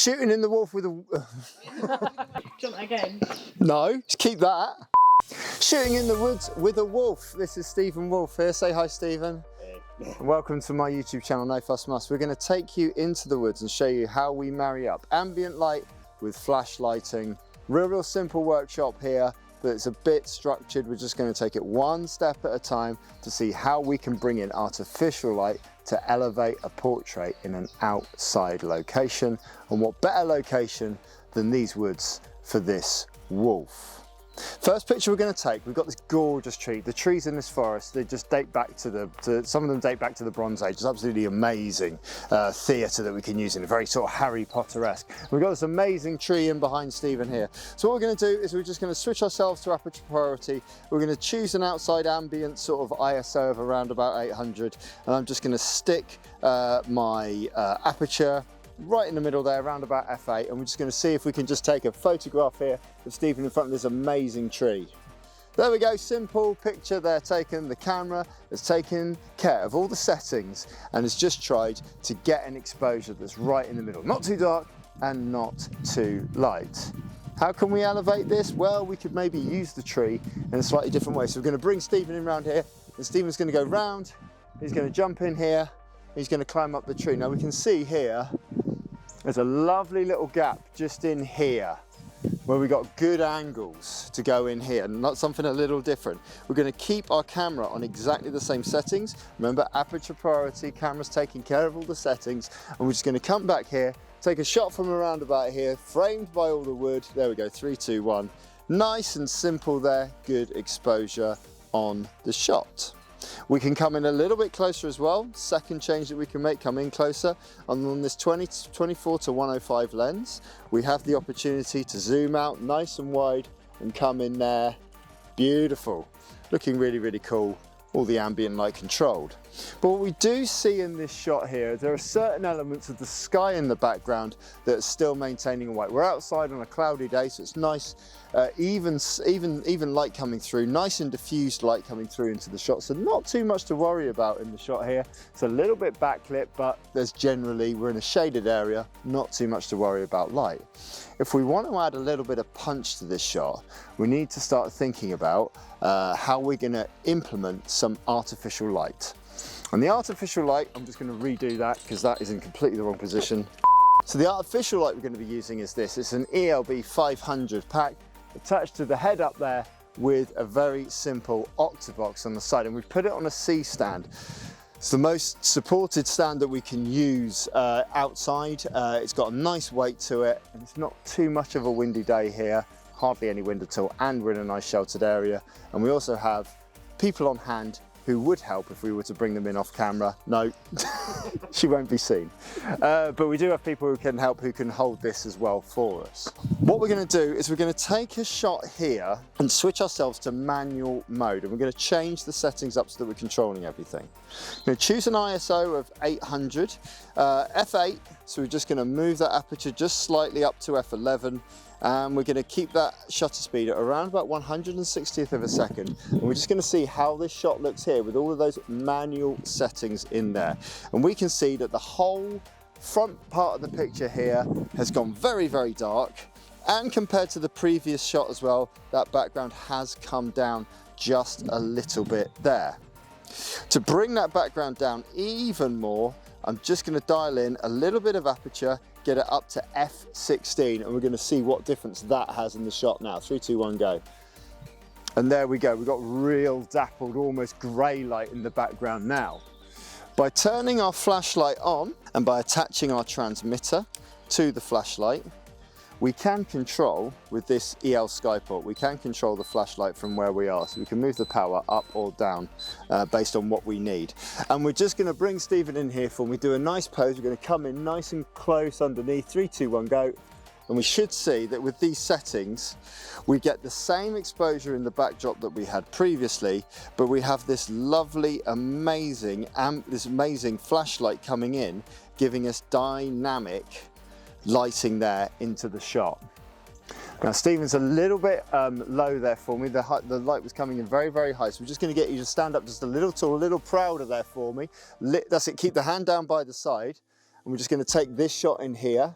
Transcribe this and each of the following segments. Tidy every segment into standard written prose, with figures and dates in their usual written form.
Shooting in the wolf with a... Do you want that again? No, just keep that. Shooting in the woods with a wolf. This is Stephen Wolfe here. Say hi, Stephen. Hey. Welcome to my YouTube channel, No Fuss Muss. We're going to take you into the woods and show you how we marry up ambient light with flash lighting. Real simple workshop here, but it's a bit structured. We're just going to take it one step at a time to see how we can bring in artificial light to elevate a portrait in an outside location. And what better location than these woods for this wolf? First picture we're going to take, we've got this gorgeous tree. The trees in this forest, they just date back to some of them date back to the Bronze Age. It's absolutely amazing theatre that we can use in a very sort of Harry Potter-esque. We've got this amazing tree in behind Stephen here. So what we're going to do is we're just going to switch ourselves to aperture priority. We're going to choose an outside ambient sort of ISO of around about 800, and I'm just going to stick my aperture right in the middle there, around about f8, and we're just going to see if we can just take a photograph here of Stephen in front of this amazing tree. There we go, simple picture there taken. The camera has taken care of all the settings and has just tried to get an exposure that's right in the middle, not too dark and not too light. How can we elevate this? Well, we could maybe use the tree in a slightly different way. So we're going to bring Stephen in round here, and Stephen's going to go round, he's going to jump in here, he's going to climb up the tree. Now we can see here there's a lovely little gap just in here where we got good angles to go in here, not something a little different. We're going to keep our camera on exactly the same settings. Remember, aperture priority, camera's taking care of all the settings, and we're just going to come back here, take a shot from around about here, framed by all the wood. There we go, 3, 2, 1. Nice and simple there, good exposure on the shot. We can come in a little bit closer as well. Second change that we can make, come in closer. And on this 24 to 105 lens, we have the opportunity to zoom out nice and wide and come in there. Beautiful. Looking really cool. All the ambient light controlled. But what we do see in this shot here, there are certain elements of the sky in the background that are still maintaining white. We're outside on a cloudy day, so it's nice, even light coming through, nice and diffused light coming through into the shot. So not too much to worry about in the shot here. It's a little bit backlit, but there's generally, we're in a shaded area, not too much to worry about light. If we want to add a little bit of punch to this shot, we need to start thinking about how we're going to implement some artificial light. And the artificial light, I'm just going to redo that because that is in completely the wrong position. So the artificial light we're going to be using is this. It's an ELB 500 pack attached to the head up there with a very simple octabox on the side, and we've put it on a C stand. It's the most supported stand that we can use outside. It's got a nice weight to it, and it's not too much of a windy day here, hardly any wind at all, and we're in a nice sheltered area. And we also have people on hand who would help if we were to bring them in off camera. No, she won't be seen. But we do have people who can help, who can hold this as well for us. What we're going to do is we're going to take a shot here and switch ourselves to manual mode, and we're going to change the settings up so that we're controlling everything. I'm going to choose an ISO of 800, f8, so we're just going to move that aperture just slightly up to f11. And we're going to keep that shutter speed at around about 1/160th of a second. And we're just going to see how this shot looks here with all of those manual settings in there. And we can see that the whole front part of the picture here has gone very dark. And compared to the previous shot as well, that background has come down just a little bit there. To bring that background down even more, I'm just going to dial in a little bit of aperture, get it up to f16, and we're going to see what difference that has in the shot now. 3, 2, 1, go. And there we go, we've got real dappled, almost grey light in the background now. By turning our flashlight on and by attaching our transmitter to the flashlight, we can control, with this EL Skyport, we can control the flashlight from where we are. So we can move the power up or down based on what we need. And we're just gonna bring Stephen in here for me, do a nice pose. We're gonna come in nice and close underneath, 3, 2, 1, go. And we should see that with these settings, we get the same exposure in the backdrop that we had previously, but we have this lovely, amazing flashlight coming in, giving us dynamic lighting there into the shot. Now Stephen's a little bit low there for me. The light was coming in very high, so we're just going to get you to stand up just a little tall, a little prouder there for me. That's it, keep the hand down by the side, and we're just going to take this shot in here.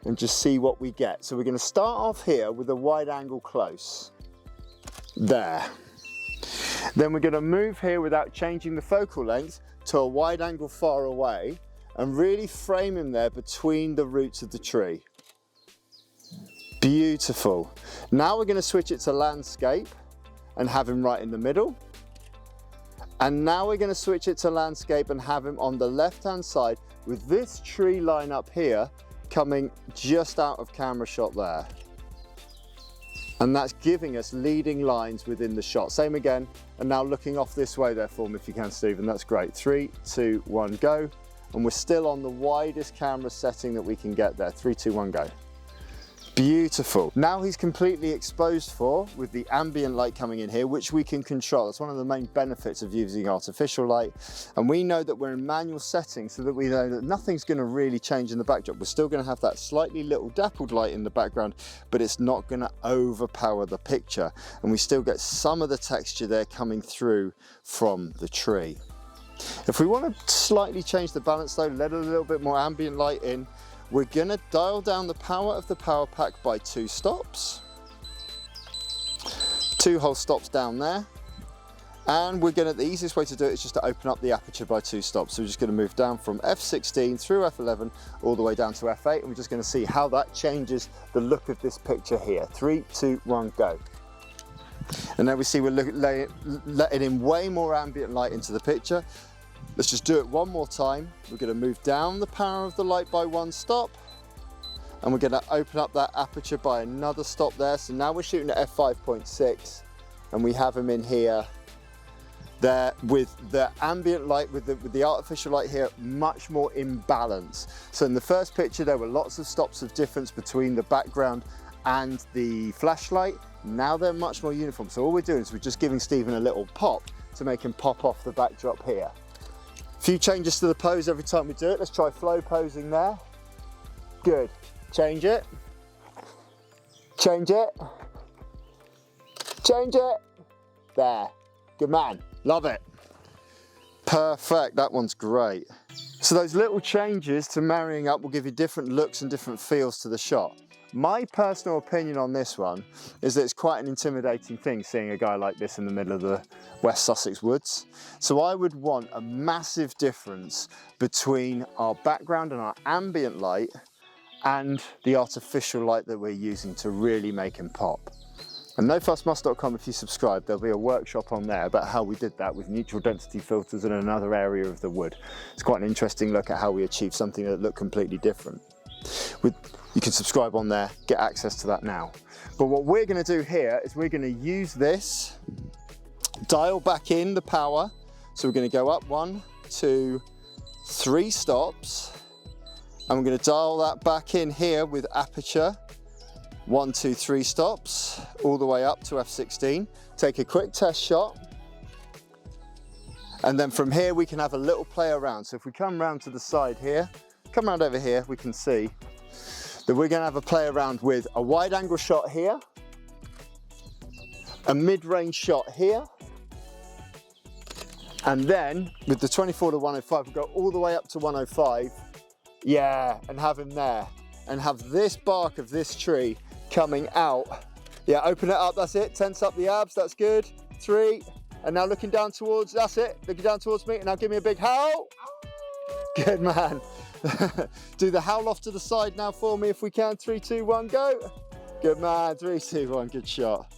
and just see what we get. So we're going to start off here with a wide angle close. There. Then we're going to move here without changing the focal length to a wide angle far away and really frame him there between the roots of the tree. Beautiful. Now we're going to switch it to landscape and have him right in the middle. And now we're going to switch it to landscape and have him on the left hand side with this tree line up here coming just out of camera shot there. And that's giving us leading lines within the shot. Same again, and now looking off this way there for me if you can, Stephen. That's great. 3, 2, 1, go. And we're still on the widest camera setting that we can get there. 3, 2, 1, go. Beautiful. Now he's completely exposed for with the ambient light coming in here, which we can control. That's one of the main benefits of using artificial light. And we know that we're in manual settings so that we know that nothing's going to really change in the backdrop. We're still going to have that slightly little dappled light in the background, but it's not going to overpower the picture. And we still get some of the texture there coming through from the tree. If we want to slightly change the balance though, let a little bit more ambient light in, we're going to dial down the power of the power pack by 2 stops. 2 whole stops down there. And we're going to, the easiest way to do it is just to open up the aperture by 2 stops. So we're just going to move down from f16 through f11 all the way down to f8. And we're just going to see how that changes the look of this picture here. 3, 2, 1, go. And now we see we're letting in way more ambient light into the picture. Let's just do it one more time. We're going to move down the power of the light by 1 stop. And we're going to open up that aperture by another stop there. So now we're shooting at f5.6 and we have him in here there with the ambient light, with the artificial light here, much more in balance. So in the first picture, there were lots of stops of difference between the background and the flashlight. Now they're much more uniform. So all we're doing is we're just giving Stephen a little pop to make him pop off the backdrop here. A few changes to the pose every time we do it. Let's try flow posing there. Good. Change it. Change it. Change it. There. Good man. Love it. Perfect. That one's great. So those little changes to marrying up will give you different looks and different feels to the shot. My personal opinion on this one is that it's quite an intimidating thing seeing a guy like this in the middle of the West Sussex woods. So I would want a massive difference between our background and our ambient light and the artificial light that we're using to really make him pop. And nofussmus.com, if you subscribe, there'll be a workshop on there about how we did that with neutral density filters in another area of the wood. It's quite an interesting look at how we achieve something that looked completely different. You can subscribe on there, get access to that now. But what we're going to do here is we're going to use this, dial back in the power. So we're going to go up 1, 2, 3 stops. And we're going to dial that back in here with aperture. 1, 2, 3 stops, all the way up to f16. Take a quick test shot. And then from here we can have a little play around. So if we come round to the side here, come round over here, we can see that we're going to have a play around with a wide angle shot here, a mid-range shot here, and then with the 24 to 105, we'll go all the way up to 105, yeah, and have him there, and have this bark of this tree coming out. Yeah, open it up, that's it, tense up the abs, that's good. 3, and now looking down towards, that's it, looking down towards me, and now give me a big howl. Good man. Do the howl off to the side now for me if we can. 3, 2, 1, go. Good man. 3, 2, 1, good shot.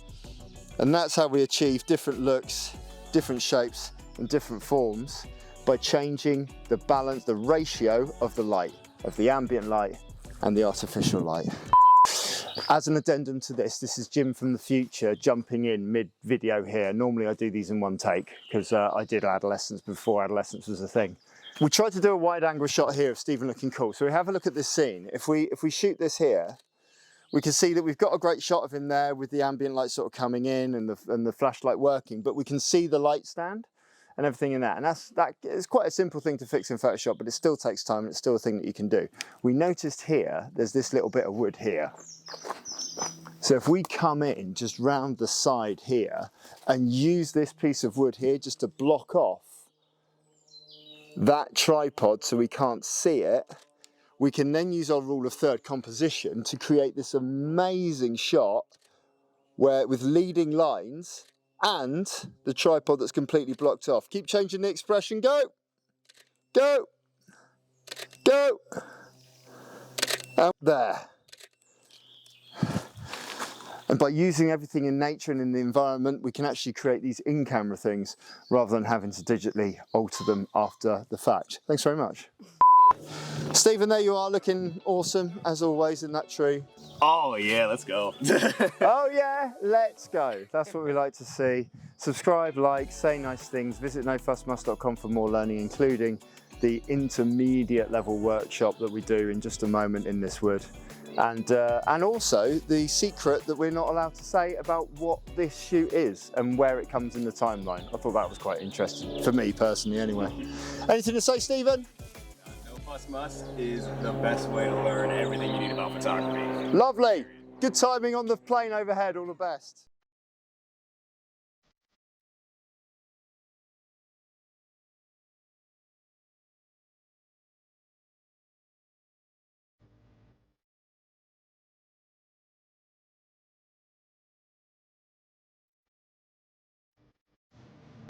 And that's how we achieve different looks, different shapes and different forms by changing the balance, the ratio of the light, of the ambient light and the artificial light. As an addendum to this is Jim from the future jumping in mid-video here. Normally I do these in one take because I did adolescence before adolescence was a thing. We tried to do a wide angle shot here of Stephen looking cool. So we have a look at this scene. If we shoot this here, we can see that we've got a great shot of him there with the ambient light sort of coming in and the flashlight working, but we can see the light stand and everything in that. And that is quite a simple thing to fix in Photoshop, but it still takes time and it's still a thing that you can do. We noticed here, there's this little bit of wood here. So if we come in just round the side here and use this piece of wood here just to block off that tripod so we can't see it, we can then use our rule of third composition to create this amazing shot where with leading lines and the tripod that's completely blocked off. Keep changing the expression, go, go, go, and there. And by using everything in nature and in the environment, we can actually create these in-camera things rather than having to digitally alter them after the fact. Thanks very much. Stephen, there you are, looking awesome as always in that tree. Oh yeah, let's go. Oh yeah, let's go. That's what we like to see. Subscribe, like, say nice things. Visit nofussmust.com for more learning, including the intermediate level workshop that we do in just a moment in this wood. And also the secret that we're not allowed to say about what this shoot is and where it comes in the timeline. I thought that was quite interesting, for me personally anyway. Anything to say, Stephen? No Fuss Must is the best way to learn everything you need about photography. Lovely. Good timing on the plane overhead, all the best.